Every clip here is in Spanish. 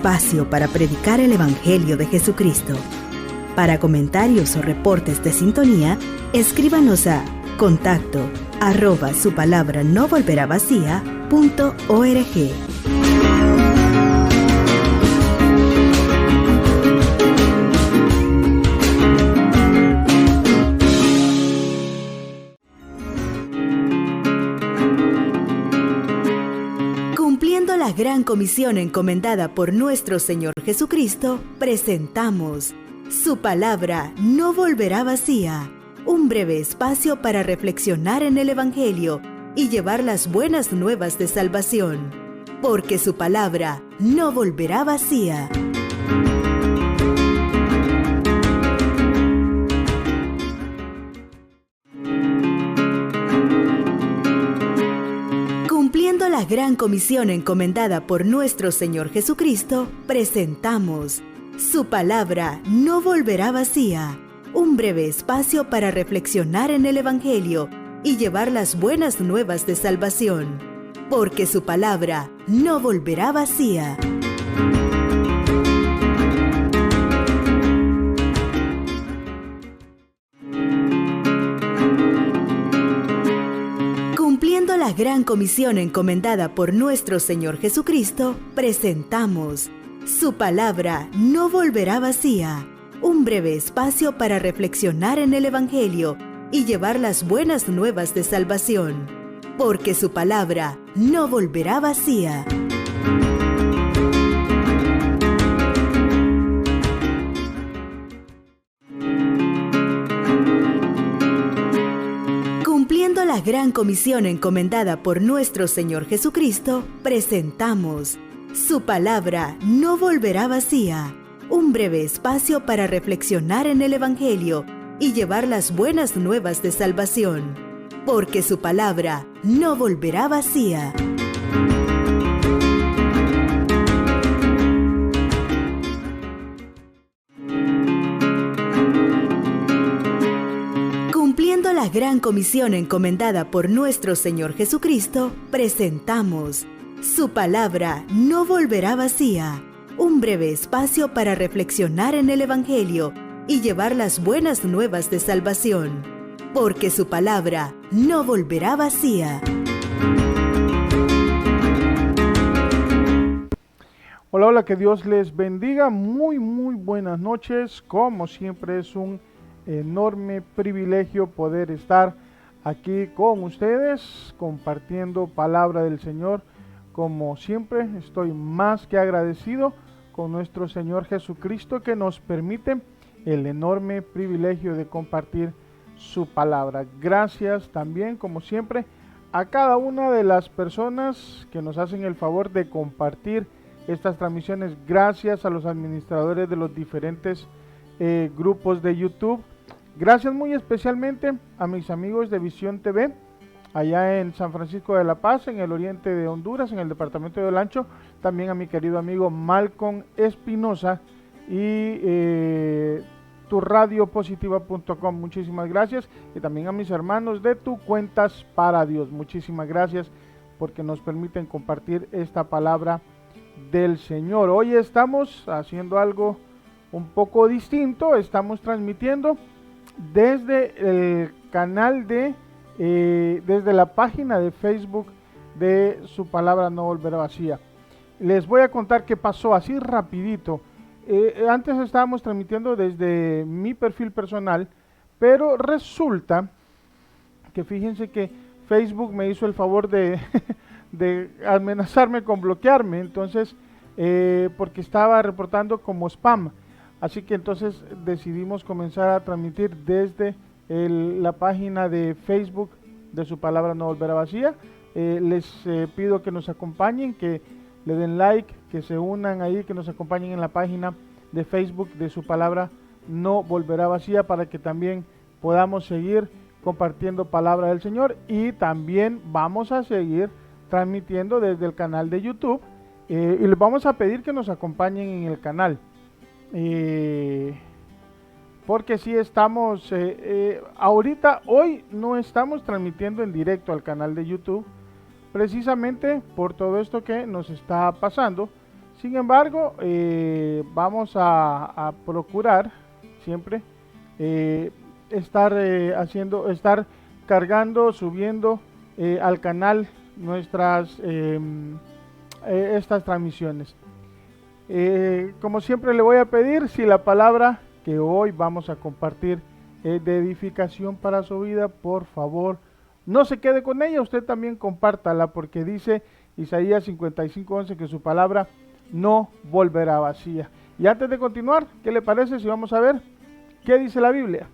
espacio para predicar el Evangelio de Jesucristo. Para comentarios o reportes de sintonía, escríbanos a contacto@supalabranovolveravacía.org. Cumpliendo la gran comisión encomendada por nuestro Señor Jesucristo, presentamos Su palabra no volverá vacía, un breve espacio para reflexionar en el Evangelio y llevar las buenas nuevas de salvación, porque su palabra no volverá vacía. Cumpliendo la gran comisión encomendada por nuestro Señor Jesucristo, presentamos Su palabra no volverá vacía, un breve espacio para reflexionar en el Evangelio y llevar las buenas nuevas de salvación, porque su palabra no volverá vacía. Cumpliendo la gran comisión encomendada por nuestro Señor Jesucristo, presentamos Su palabra no volverá vacía, un breve espacio para reflexionar en el Evangelio y llevar las buenas nuevas de salvación, porque su palabra no volverá vacía. Cumpliendo la gran comisión encomendada por nuestro Señor Jesucristo, presentamos Su palabra no volverá vacía, un breve espacio para reflexionar en el Evangelio y llevar las buenas nuevas de salvación, porque su palabra no volverá vacía. Cumpliendo la gran comisión encomendada por nuestro Señor Jesucristo, presentamos Su palabra no volverá vacía, un breve espacio para reflexionar en el Evangelio y llevar las buenas nuevas de salvación, porque su palabra no volverá vacía. Hola, hola, que Dios les bendiga. Muy buenas noches. Como siempre es un enorme privilegio poder estar aquí con ustedes compartiendo palabra del Señor. Como siempre estoy más que agradecido con nuestro Señor Jesucristo, que nos permite el enorme privilegio de compartir su palabra. Gracias también, como siempre, a cada una de las personas que nos hacen el favor de compartir estas transmisiones. Gracias a los administradores de los diferentes grupos de YouTube. Gracias muy especialmente a mis amigos de Visión TV, allá en San Francisco de la Paz, en el oriente de Honduras, en el departamento de Olancho. También a mi querido amigo Malcolm Espinosa y turradiopositiva.com. Muchísimas gracias. Y también a mis hermanos de Tu Cuentas para Dios. Muchísimas gracias porque nos permiten compartir esta palabra del Señor. Hoy estamos haciendo algo un poco distinto. Estamos transmitiendo desde el canal desde la página de Facebook de Su palabra no volverá vacía. Les voy a contar qué pasó así rapidito. Antes estábamos transmitiendo desde mi perfil personal, pero resulta que fíjense que Facebook me hizo el favor de amenazarme con bloquearme, entonces porque estaba reportando como spam. Así que entonces decidimos comenzar a transmitir desde la página de Facebook de Su palabra no volverá vacía. Les pido que nos acompañen, que le den like, que se unan ahí, que nos acompañen en la página de Facebook de Su palabra no volverá vacía, para que también podamos seguir compartiendo palabra del Señor. Y también vamos a seguir transmitiendo desde el canal de YouTube, y les vamos a pedir que nos acompañen en el canal, porque sí estamos ahorita, hoy no estamos transmitiendo en directo al canal de YouTube, precisamente por todo esto que nos está pasando, Sin embargo, vamos a procurar siempre estar cargando, subiendo al canal estas transmisiones. Como siempre le voy a pedir, si la palabra que hoy vamos a compartir es de edificación para su vida, por favor, no se quede con ella, usted también compártala, porque dice Isaías 55:11 que su palabra no volverá vacía. Y antes de continuar, ¿qué le parece si vamos a ver qué dice la Biblia?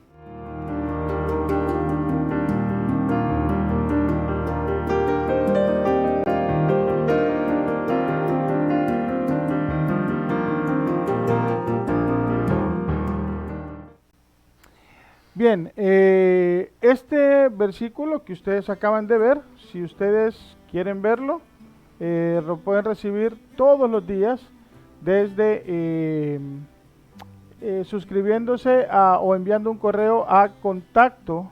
Bien, este versículo que ustedes acaban de ver, si ustedes quieren verlo, lo pueden recibir todos los días desde suscribiéndose o enviando un correo a contacto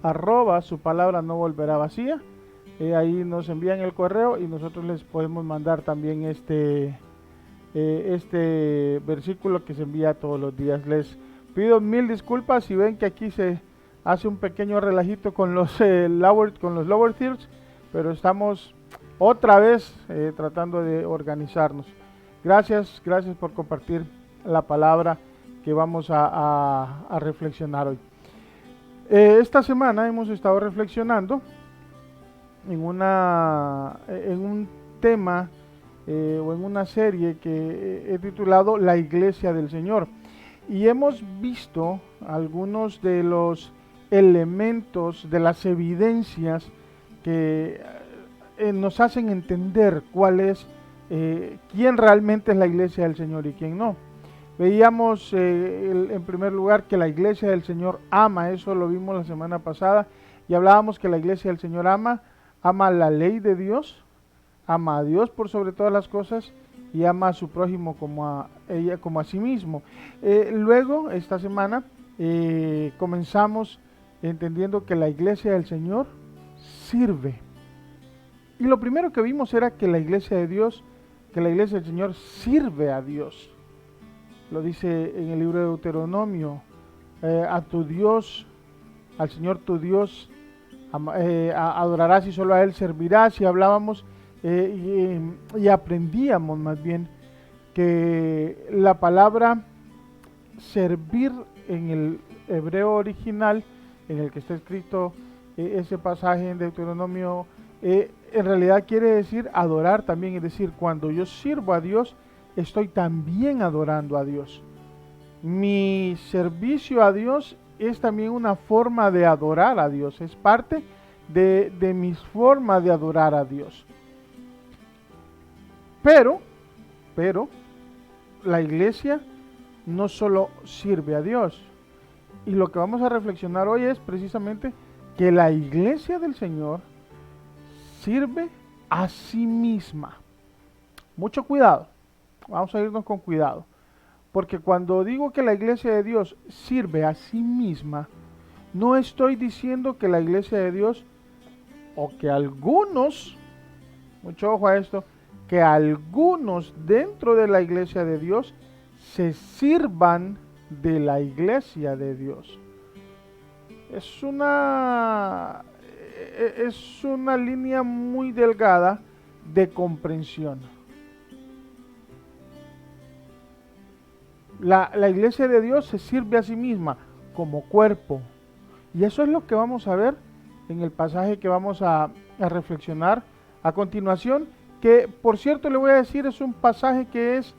@ su palabra no volverá vacía. Ahí nos envían el correo y nosotros les podemos mandar también este versículo que se envía todos los días. Les pido mil disculpas si ven que aquí se hace un pequeño relajito con los lower thirds, pero estamos otra vez tratando de organizarnos. Gracias por compartir la palabra que vamos a reflexionar hoy. Esta semana hemos estado reflexionando en un tema o en una serie que he titulado La Iglesia del Señor. Y hemos visto algunos de los elementos, de las evidencias que nos hacen entender quién realmente es la iglesia del Señor y quién no. Veíamos en primer lugar que la iglesia del Señor ama, eso lo vimos la semana pasada, y hablábamos que la iglesia del Señor ama la ley de Dios, ama a Dios por sobre todas las cosas, y ama a su prójimo como a sí mismo. Luego, esta semana, comenzamos entendiendo que la iglesia del Señor sirve. Y lo primero que vimos era que la iglesia del Señor sirve a Dios. Lo dice en el libro de Deuteronomio, a tu Dios, al Señor tu Dios, adorarás y solo a Él servirás. Y hablábamos y aprendíamos más bien que la palabra servir en el hebreo original, en el que está escrito ese pasaje en Deuteronomio, en realidad quiere decir adorar también, es decir, cuando yo sirvo a Dios, estoy también adorando a Dios. Mi servicio a Dios es también una forma de adorar a Dios, es parte de mi forma de adorar a Dios. Pero, la iglesia no solo sirve a Dios. Y lo que vamos a reflexionar hoy es precisamente que la iglesia del Señor sirve a sí misma. Mucho cuidado, vamos a irnos con cuidado. Porque cuando digo que la iglesia de Dios sirve a sí misma, no estoy diciendo que la iglesia de Dios, o que algunos, mucho ojo a esto, que algunos dentro de la iglesia de Dios se sirvan de la iglesia de Dios. Es una línea muy delgada de comprensión. La iglesia de Dios se sirve a sí misma como cuerpo. Y eso es lo que vamos a ver en el pasaje que vamos a reflexionar a continuación, que por cierto le voy a decir, es un pasaje que es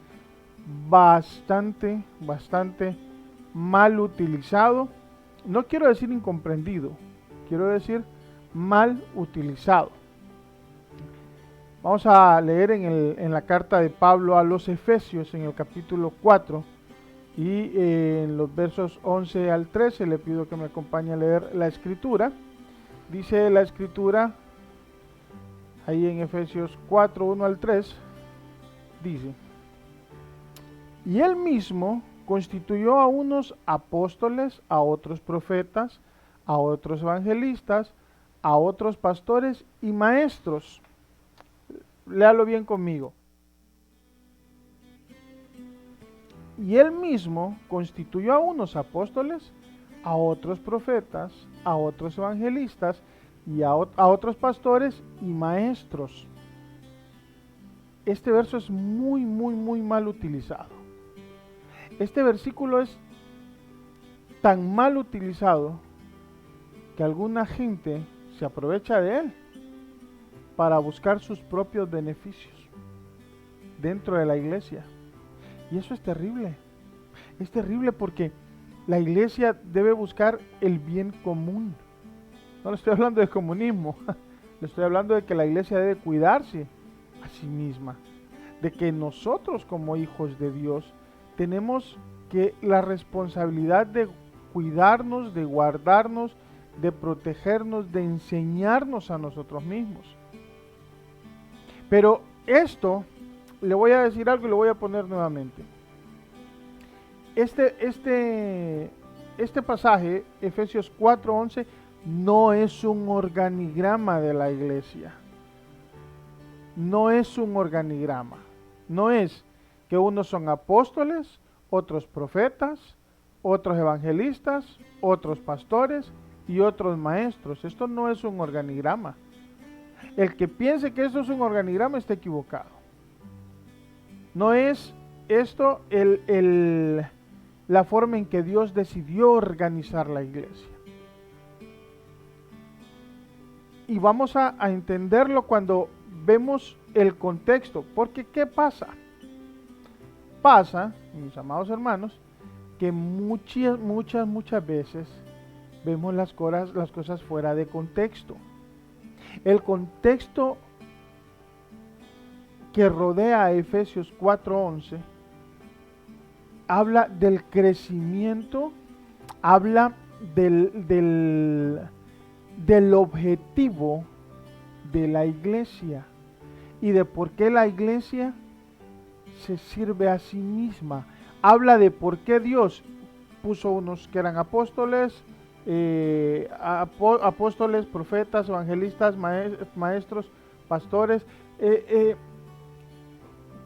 bastante mal utilizado. No quiero decir incomprendido, quiero decir mal utilizado. Vamos a leer en la carta de Pablo a los Efesios, en el capítulo 4, y en los versos 11 al 13, le pido que me acompañe a leer la escritura. Dice la escritura, ahí en Efesios 4, 1 al 3, dice: y él mismo constituyó a unos apóstoles, a otros profetas, a otros evangelistas, a otros pastores y maestros. Léalo bien conmigo. Y él mismo constituyó a unos apóstoles, a otros profetas, a otros evangelistas y a otros pastores y maestros. Este verso es muy mal utilizado. Este versículo es tan mal utilizado que alguna gente se aprovecha de él para buscar sus propios beneficios dentro de la iglesia. Y eso es terrible. Es terrible porque la iglesia debe buscar el bien común. No le estoy hablando de comunismo. Le estoy hablando de que la iglesia debe cuidarse a sí misma. De que nosotros como hijos de Dios tenemos que la responsabilidad de cuidarnos, de guardarnos, de protegernos, de enseñarnos a nosotros mismos. Pero esto, le voy a decir algo y lo voy a poner nuevamente. Este pasaje, Efesios 4:11, no es un organigrama de la iglesia. No es un organigrama. No es que unos son apóstoles, otros profetas, otros evangelistas, otros pastores y otros maestros. Esto no es un organigrama. El que piense que esto es un organigrama está equivocado. No es esto la forma en que Dios decidió organizar la iglesia. Y vamos a entenderlo cuando vemos el contexto. Porque ¿qué pasa? Pasa, mis amados hermanos, que muchas veces vemos las cosas fuera de contexto. El contexto que rodea a Efesios 4:11 habla del crecimiento, habla del objetivo de la iglesia y de por qué la iglesia se sirve a sí misma. Habla de por qué Dios puso unos que eran apóstoles, apóstoles, profetas, evangelistas, maestros, pastores,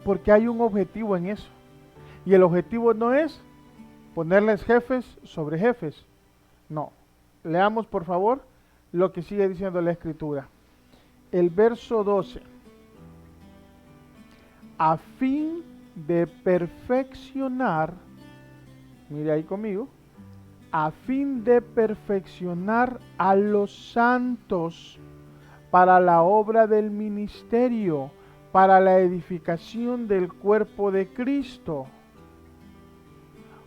porque hay un objetivo en eso. Y el objetivo no es ponerles jefes sobre jefes. No. Leamos por favor lo que sigue diciendo la Escritura. El verso 12. A fin de perfeccionar, mire ahí conmigo, a fin de perfeccionar a los santos para la obra del ministerio, para la edificación del cuerpo de Cristo.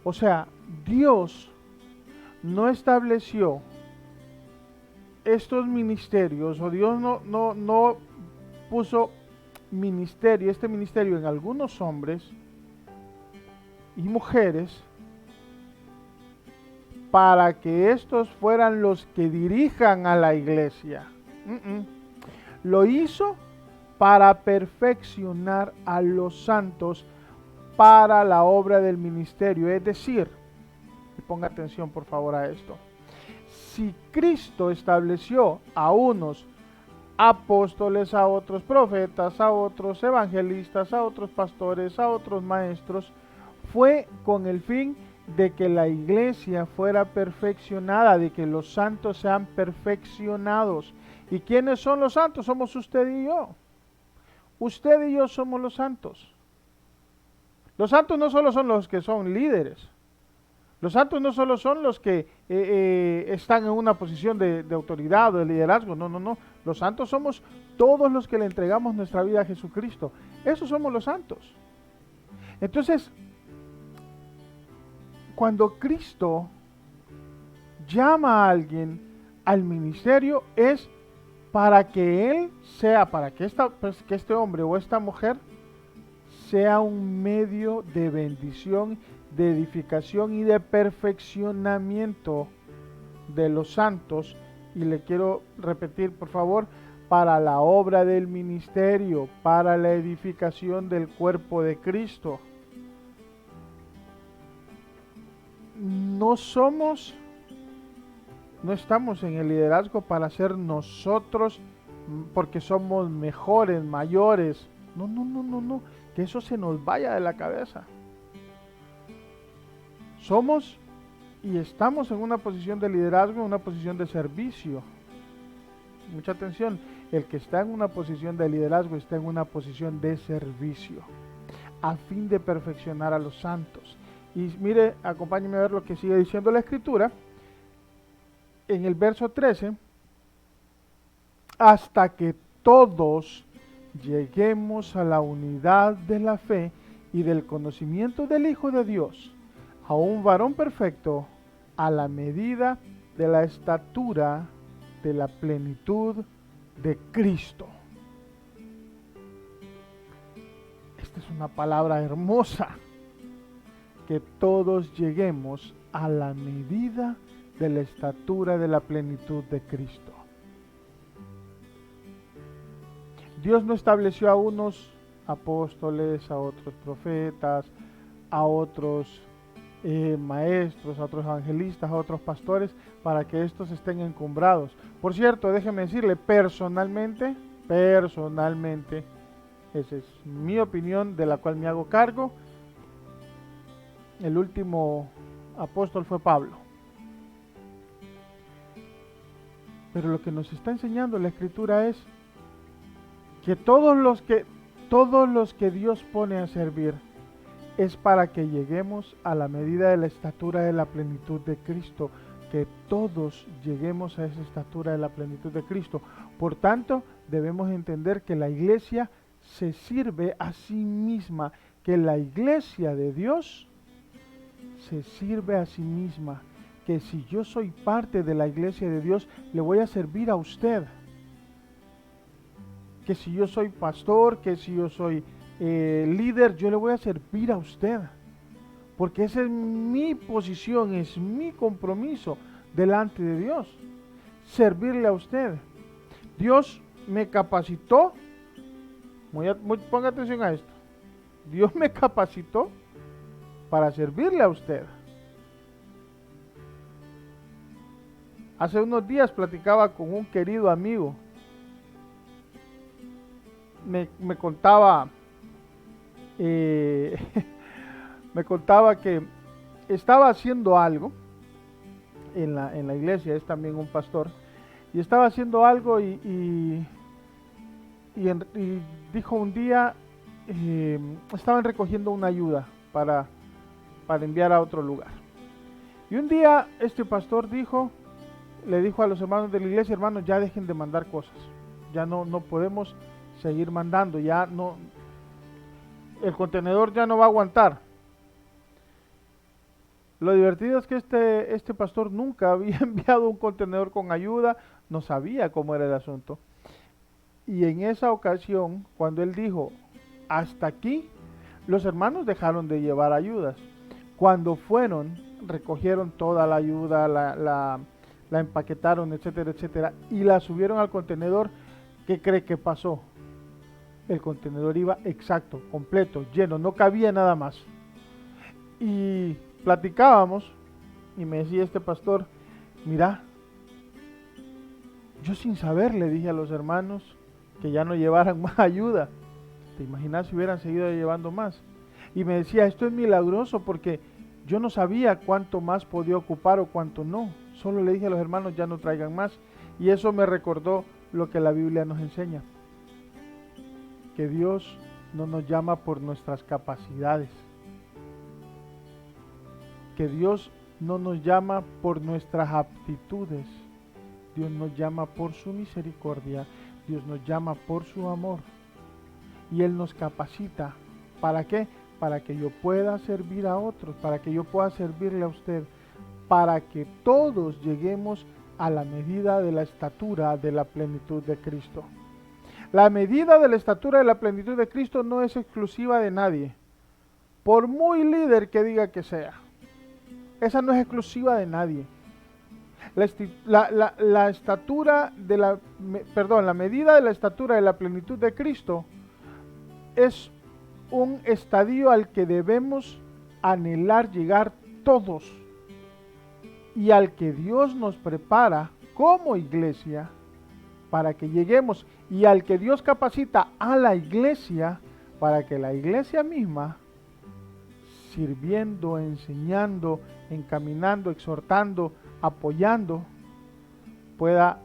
O sea, Dios no estableció estos ministerios, o Dios no puso este ministerio en algunos hombres y mujeres para que estos fueran los que dirijan a la iglesia. Lo hizo para perfeccionar a los santos para la obra del ministerio. Es decir, y ponga atención por favor a esto, si Cristo estableció a unos apóstoles, a otros profetas, a otros evangelistas, a otros pastores, a otros maestros, fue con el fin de que la iglesia fuera perfeccionada, de que los santos sean perfeccionados. ¿Y quiénes son los santos? Somos usted y yo. Usted y yo somos los santos. Los santos no solo son los que son líderes. Los santos no solo son los que están en una posición de autoridad o de liderazgo. No. Los santos somos todos los que le entregamos nuestra vida a Jesucristo. Esos somos los santos. Entonces, cuando Cristo llama a alguien al ministerio, es para que él sea, para que este hombre o esta mujer sea un medio de bendición, de edificación y de perfeccionamiento de los santos. Y le quiero repetir, por favor, para la obra del ministerio, para la edificación del cuerpo de Cristo. No estamos en el liderazgo para ser nosotros porque somos mejores, mayores. No, que eso se nos vaya de la cabeza. somos y estamos en una posición de liderazgo, en una posición de servicio. Mucha atención, el que está en una posición de liderazgo está en una posición de servicio, a fin de perfeccionar a los santos. Y mire, acompáñeme a ver lo que sigue diciendo la Escritura. En el verso 13, hasta que todos lleguemos a la unidad de la fe y del conocimiento del Hijo de Dios, a un varón perfecto, a la medida de la estatura de la plenitud de Cristo. Esta es una palabra hermosa. Que todos lleguemos a la medida de la estatura de la plenitud de Cristo. Dios no estableció a unos apóstoles, a otros profetas, a otros maestros, a otros evangelistas, a otros pastores, para que estos estén encumbrados. Por cierto, déjeme decirle, personalmente, esa es mi opinión de la cual me hago cargo. El último apóstol fue Pablo. Pero lo que nos está enseñando la Escritura es que todos los que Dios pone a servir es para que lleguemos a la medida de la estatura de la plenitud de Cristo, que todos lleguemos a esa estatura de la plenitud de Cristo. Por tanto, debemos entender que la iglesia se sirve a sí misma, que la iglesia de Dios se sirve a sí misma, que si yo soy parte de la iglesia de Dios, le voy a servir a usted. Que si yo soy pastor, que si yo soy líder, yo le voy a servir a usted. Porque esa es mi posición, es mi compromiso delante de Dios. Servirle a usted. Dios me capacitó, ponga atención a esto. Dios me capacitó para servirle a usted. Hace unos días platicaba con un querido amigo. Me contaba me contaba que estaba haciendo algo en la iglesia, es también un pastor, y estaba haciendo algo y dijo un día, estaban recogiendo una ayuda para enviar a otro lugar. Y un día este pastor le dijo a los hermanos de la iglesia: hermanos, ya dejen de mandar cosas, ya no podemos seguir mandando, ya no, el contenedor ya no va a aguantar. Lo divertido es que este pastor nunca había enviado un contenedor con ayuda, no sabía cómo era el asunto. Y en esa ocasión, cuando él dijo hasta aquí, los hermanos dejaron de llevar ayudas. Cuando fueron, recogieron toda la ayuda, la empaquetaron, etcétera, etcétera, y la subieron al contenedor. ¿Qué cree que pasó? El contenedor iba exacto, completo, lleno, no cabía nada más. Y platicábamos, y me decía este pastor: mira, yo sin saber le dije a los hermanos que ya no llevaran más ayuda. ¿Te imaginas si hubieran seguido llevando más? Y me decía: esto es milagroso porque yo no sabía cuánto más podía ocupar o cuánto no. Solo le dije a los hermanos: ya no traigan más. Y eso me recordó lo que la Biblia nos enseña. Que Dios no nos llama por nuestras capacidades. Que Dios no nos llama por nuestras aptitudes. Dios nos llama por su misericordia. Dios nos llama por su amor. Y Él nos capacita. ¿Para qué? Para que yo pueda servir a otros, para que yo pueda servirle a usted, para que todos lleguemos a la medida de la estatura de la plenitud de Cristo. La medida de la estatura de la plenitud de Cristo no es exclusiva de nadie, por muy líder que diga que sea. Esa no es exclusiva de nadie. La medida de la estatura de la plenitud de Cristo es un estadio al que debemos anhelar llegar todos, y al que Dios nos prepara como iglesia para que lleguemos, y al que Dios capacita a la iglesia para que la iglesia misma sirviendo, enseñando, encaminando, exhortando, apoyando, pueda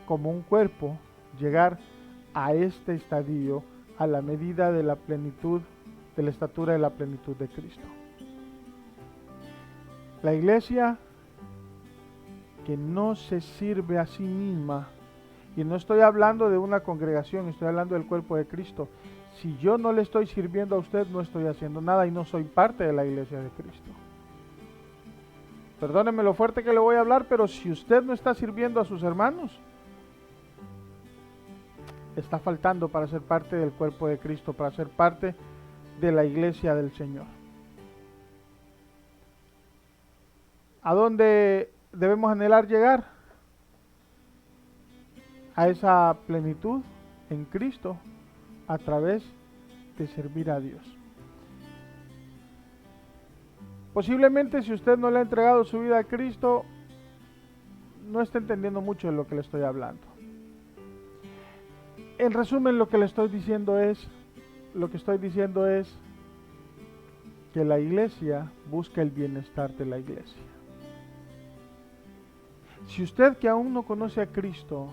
como un cuerpo llegar a este estadio, a la medida de la plenitud, de la estatura de la plenitud de Cristo. La iglesia que no se sirve a sí misma, y no estoy hablando de una congregación, estoy hablando del cuerpo de Cristo. Si yo no le estoy sirviendo a usted, no estoy haciendo nada y no soy parte de la iglesia de Cristo. Perdóneme lo fuerte que le voy a hablar, pero si usted no está sirviendo a sus hermanos, está faltando para ser parte del cuerpo de Cristo, para ser parte de la iglesia del Señor. ¿A dónde debemos anhelar llegar? A esa plenitud en Cristo a través de servir a Dios. Posiblemente si usted no le ha entregado su vida a Cristo, no está entendiendo mucho de lo que le estoy hablando. En resumen, lo que estoy diciendo es que la iglesia busca el bienestar de la iglesia. Si usted que aún no conoce a Cristo,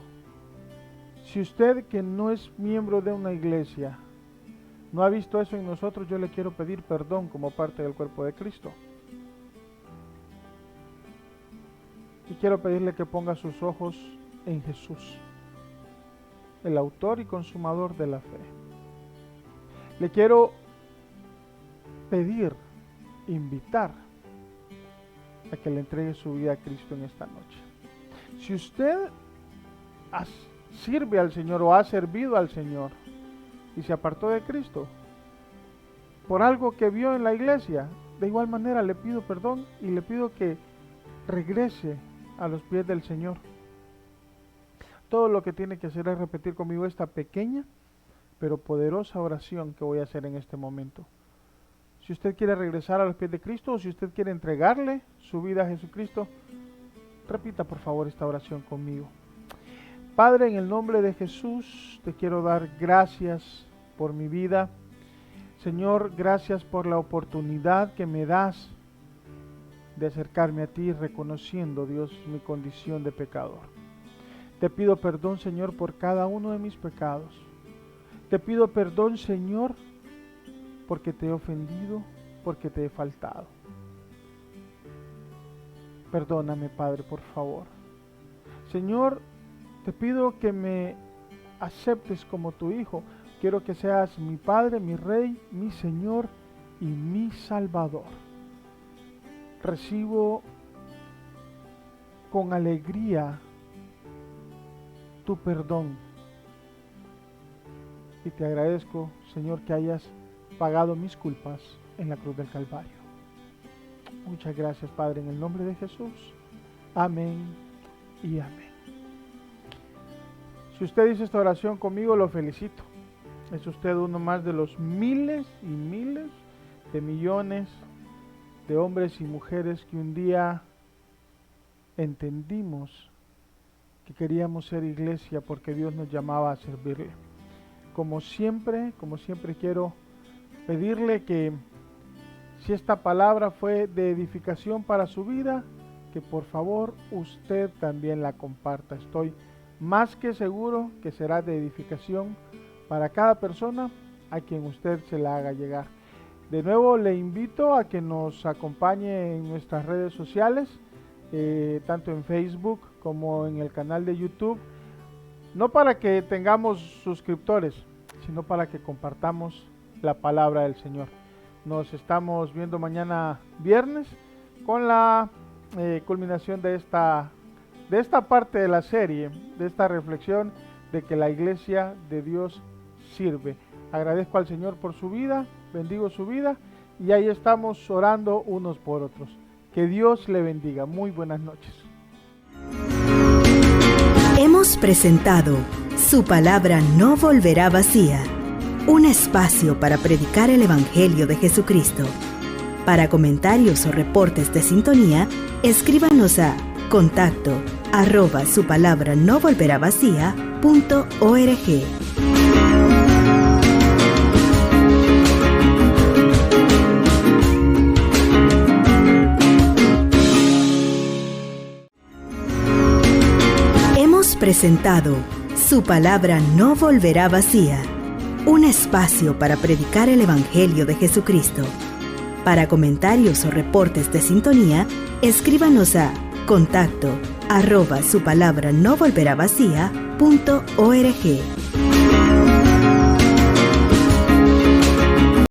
si usted que no es miembro de una iglesia, no ha visto eso en nosotros, yo le quiero pedir perdón como parte del cuerpo de Cristo. Y quiero pedirle que ponga sus ojos en Jesús, el autor y consumador de la fe. Le quiero pedir, invitar a que le entregue su vida a Cristo en esta noche. Si usted sirve al Señor o ha servido al Señor y se apartó de Cristo por algo que vio en la iglesia, de igual manera le pido perdón y le pido que regrese a los pies del Señor. Todo lo que tiene que hacer es repetir conmigo esta pequeña pero poderosa oración que voy a hacer en este momento. Si usted quiere regresar a los pies de Cristo o si usted quiere entregarle su vida a Jesucristo, repita por favor esta oración conmigo. Padre, en el nombre de Jesús, te quiero dar gracias por mi vida. Señor, gracias por la oportunidad que me das de acercarme a ti, reconociendo, Dios, mi condición de pecador. Te pido perdón, Señor, por cada uno de mis pecados. Te pido perdón, Señor, porque te he ofendido, porque te he faltado. Perdóname, Padre, por favor. Señor, te pido que me aceptes como tu Hijo. Quiero que seas mi Padre, mi Rey, mi Señor y mi Salvador. Recibo con alegría tu perdón. Y te agradezco, Señor, que hayas pagado mis culpas en la cruz del Calvario. Muchas gracias, Padre, en el nombre de Jesús. Amén y amén. Si usted dice esta oración conmigo, lo felicito. Es usted uno más de los miles y miles de millones de hombres y mujeres que un día entendimos que queríamos ser iglesia porque Dios nos llamaba a servirle. Como siempre quiero pedirle que si esta palabra fue de edificación para su vida, que por favor usted también la comparta. Estoy más que seguro que será de edificación para cada persona a quien usted se la haga llegar. De nuevo le invito a que nos acompañe en nuestras redes sociales, tanto en Facebook como en el canal de YouTube, no para que tengamos suscriptores, sino para que compartamos la palabra del Señor. Nos estamos viendo mañana viernes con la culminación de esta parte de la serie, de esta reflexión de que la iglesia de Dios sirve. Agradezco al Señor por su vida, bendigo su vida y ahí estamos orando unos por otros. Que Dios le bendiga. Muy buenas noches. Hemos presentado Su palabra no volverá vacía, un espacio para predicar el Evangelio de Jesucristo. Para comentarios o reportes de sintonía, escríbanos a contacto@supalavra-no-volverá-vacía.org. presentado Su palabra no volverá vacía, un espacio para predicar el Evangelio de Jesucristo. Para comentarios o reportes de sintonía, escríbanos a contacto@supalabranovolveravacía.org.